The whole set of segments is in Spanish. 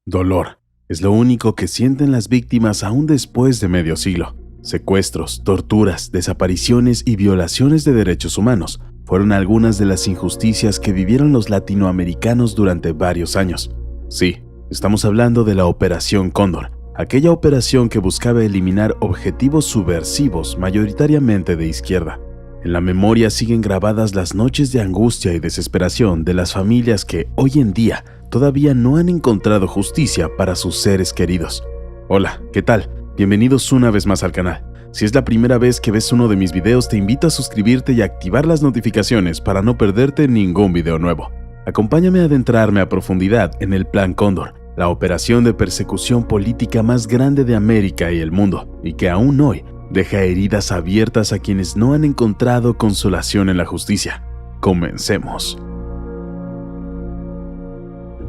Dolor es lo único que sienten las víctimas aún después de medio siglo. Secuestros, torturas, desapariciones y violaciones de derechos humanos fueron algunas de las injusticias que vivieron los latinoamericanos durante varios años. Sí, estamos hablando de la Operación Cóndor, aquella operación que buscaba eliminar objetivos subversivos mayoritariamente de izquierda. En la memoria siguen grabadas las noches de angustia y desesperación de las familias que, hoy en día, todavía no han encontrado justicia para sus seres queridos. Hola, ¿qué tal? Bienvenidos una vez más al canal. Si es la primera vez que ves uno de mis videos, te invito a suscribirte y activar las notificaciones para no perderte ningún video nuevo. Acompáñame a adentrarme a profundidad en el Plan Cóndor, la operación de persecución política más grande de América y el mundo, y que aún hoy deja heridas abiertas a quienes no han encontrado consolación en la justicia. Comencemos.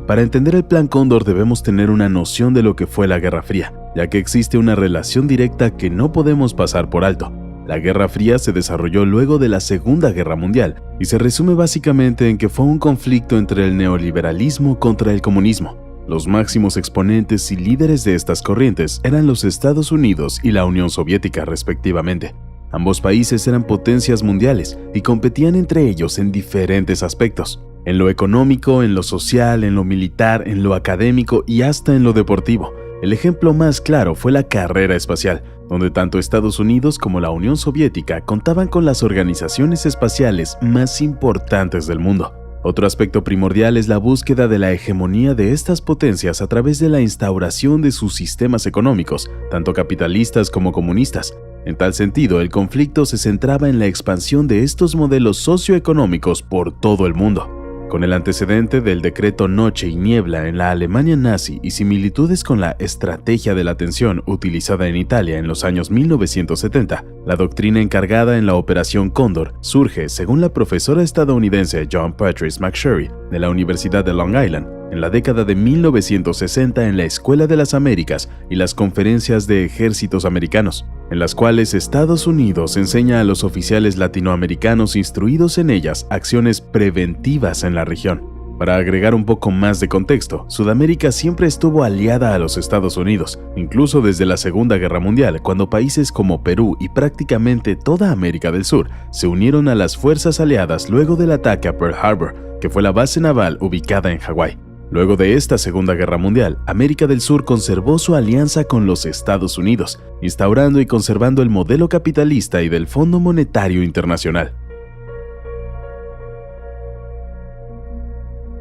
Para entender el Plan Cóndor debemos tener una noción de lo que fue la Guerra Fría, ya que existe una relación directa que no podemos pasar por alto. La Guerra Fría se desarrolló luego de la Segunda Guerra Mundial y se resume básicamente en que fue un conflicto entre el neoliberalismo contra el comunismo. Los máximos exponentes y líderes de estas corrientes eran los Estados Unidos y la Unión Soviética, respectivamente. Ambos países eran potencias mundiales y competían entre ellos en diferentes aspectos. En lo económico, en lo social, en lo militar, en lo académico y hasta en lo deportivo. El ejemplo más claro fue la carrera espacial, donde tanto Estados Unidos como la Unión Soviética contaban con las organizaciones espaciales más importantes del mundo. Otro aspecto primordial es la búsqueda de la hegemonía de estas potencias a través de la instauración de sus sistemas económicos, tanto capitalistas como comunistas. En tal sentido, el conflicto se centraba en la expansión de estos modelos socioeconómicos por todo el mundo. Con el antecedente del decreto Noche y Niebla en la Alemania nazi y similitudes con la estrategia de la tensión utilizada en Italia en los años 1970, la doctrina encargada en la Operación Cóndor surge, según la profesora estadounidense John Patrice McSherry de la Universidad de Long Island, en la década de 1960 en la Escuela de las Américas y las conferencias de ejércitos americanos, en las cuales Estados Unidos enseña a los oficiales latinoamericanos instruidos en ellas acciones preventivas en la región. Para agregar un poco más de contexto, Sudamérica siempre estuvo aliada a los Estados Unidos, incluso desde la Segunda Guerra Mundial, cuando países como Perú y prácticamente toda América del Sur se unieron a las fuerzas aliadas luego del ataque a Pearl Harbor, que fue la base naval ubicada en Hawái. Luego de esta Segunda Guerra Mundial, América del Sur conservó su alianza con los Estados Unidos, instaurando y conservando el modelo capitalista y del Fondo Monetario Internacional.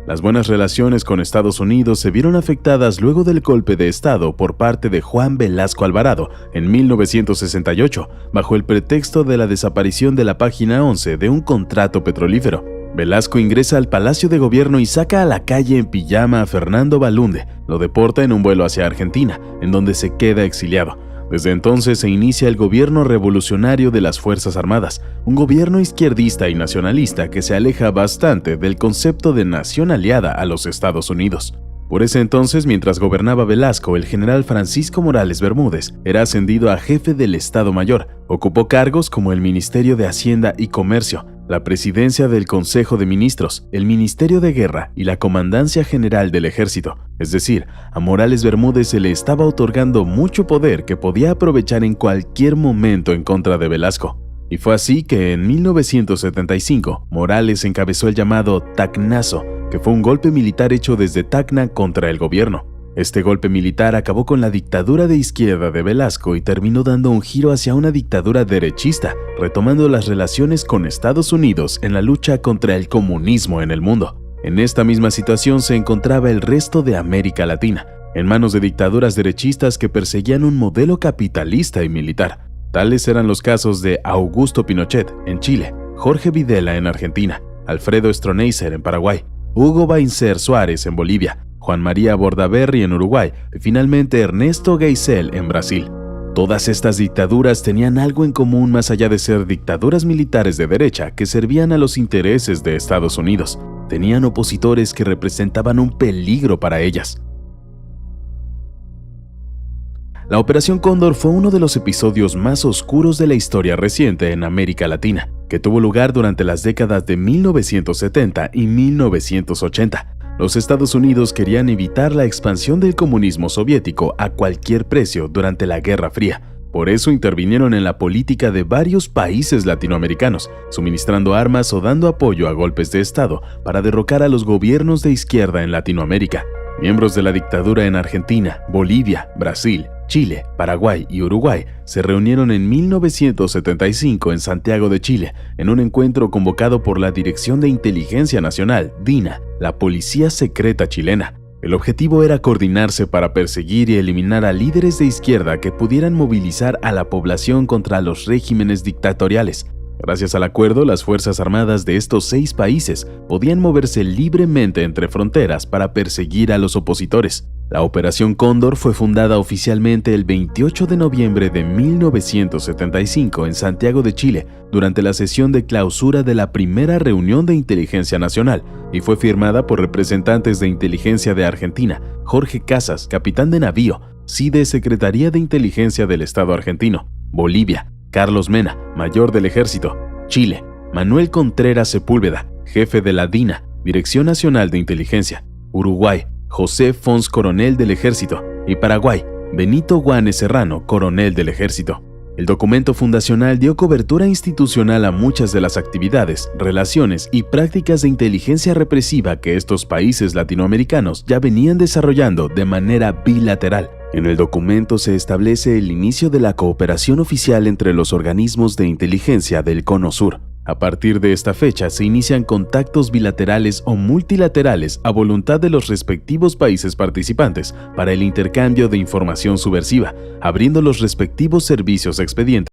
Las buenas relaciones con Estados Unidos se vieron afectadas luego del golpe de Estado por parte de Juan Velasco Alvarado en 1968, bajo el pretexto de la desaparición de la página 11 de un contrato petrolífero. Velasco ingresa al Palacio de Gobierno y saca a la calle en pijama a Fernando Balunde, lo deporta en un vuelo hacia Argentina, en donde se queda exiliado. Desde entonces se inicia el gobierno revolucionario de las Fuerzas Armadas, un gobierno izquierdista y nacionalista que se aleja bastante del concepto de nación aliada a los Estados Unidos. Por ese entonces, mientras gobernaba Velasco, el general Francisco Morales Bermúdez era ascendido a jefe del Estado Mayor. Ocupó cargos como el Ministerio de Hacienda y Comercio, la presidencia del Consejo de Ministros, el Ministerio de Guerra y la Comandancia General del Ejército. Es decir, a Morales Bermúdez se le estaba otorgando mucho poder que podía aprovechar en cualquier momento en contra de Velasco. Y fue así que en 1975, Morales encabezó el llamado Tacnazo, que fue un golpe militar hecho desde Tacna contra el gobierno. Este golpe militar acabó con la dictadura de izquierda de Velasco y terminó dando un giro hacia una dictadura derechista, retomando las relaciones con Estados Unidos en la lucha contra el comunismo en el mundo. En esta misma situación se encontraba el resto de América Latina, en manos de dictaduras derechistas que perseguían un modelo capitalista y militar. Tales eran los casos de Augusto Pinochet en Chile, Jorge Videla en Argentina, Alfredo Stroessner en Paraguay, Hugo Banzer Suárez en Bolivia, Juan María Bordaberry en Uruguay y finalmente Ernesto Geisel en Brasil. Todas estas dictaduras tenían algo en común más allá de ser dictaduras militares de derecha que servían a los intereses de Estados Unidos. Tenían opositores que representaban un peligro para ellas. La Operación Cóndor fue uno de los episodios más oscuros de la historia reciente en América Latina, que tuvo lugar durante las décadas de 1970 y 1980. Los Estados Unidos querían evitar la expansión del comunismo soviético a cualquier precio durante la Guerra Fría. Por eso intervinieron en la política de varios países latinoamericanos, suministrando armas o dando apoyo a golpes de Estado para derrocar a los gobiernos de izquierda en Latinoamérica. Miembros de la dictadura en Argentina, Bolivia, Brasil, Chile, Paraguay y Uruguay se reunieron en 1975 en Santiago de Chile, en un encuentro convocado por la Dirección de Inteligencia Nacional, DINA, la Policía Secreta chilena. El objetivo era coordinarse para perseguir y eliminar a líderes de izquierda que pudieran movilizar a la población contra los regímenes dictatoriales. Gracias al acuerdo, las Fuerzas Armadas de estos 6 países podían moverse libremente entre fronteras para perseguir a los opositores. La Operación Cóndor fue fundada oficialmente el 28 de noviembre de 1975 en Santiago de Chile, durante la sesión de clausura de la primera reunión de Inteligencia Nacional, y fue firmada por representantes de inteligencia de Argentina, Jorge Casas, capitán de navío, CIDE Secretaría de Inteligencia del Estado argentino; Bolivia, Carlos Mena, mayor del Ejército; Chile, Manuel Contreras Sepúlveda, jefe de la DINA, Dirección Nacional de Inteligencia; Uruguay, José Fons, coronel del Ejército; y Paraguay, Benito Guanes Serrano, coronel del Ejército. El documento fundacional dio cobertura institucional a muchas de las actividades, relaciones y prácticas de inteligencia represiva que estos países latinoamericanos ya venían desarrollando de manera bilateral. En el documento se establece el inicio de la cooperación oficial entre los organismos de inteligencia del Cono Sur. A partir de esta fecha se inician contactos bilaterales o multilaterales a voluntad de los respectivos países participantes para el intercambio de información subversiva, abriendo los respectivos servicios expedientes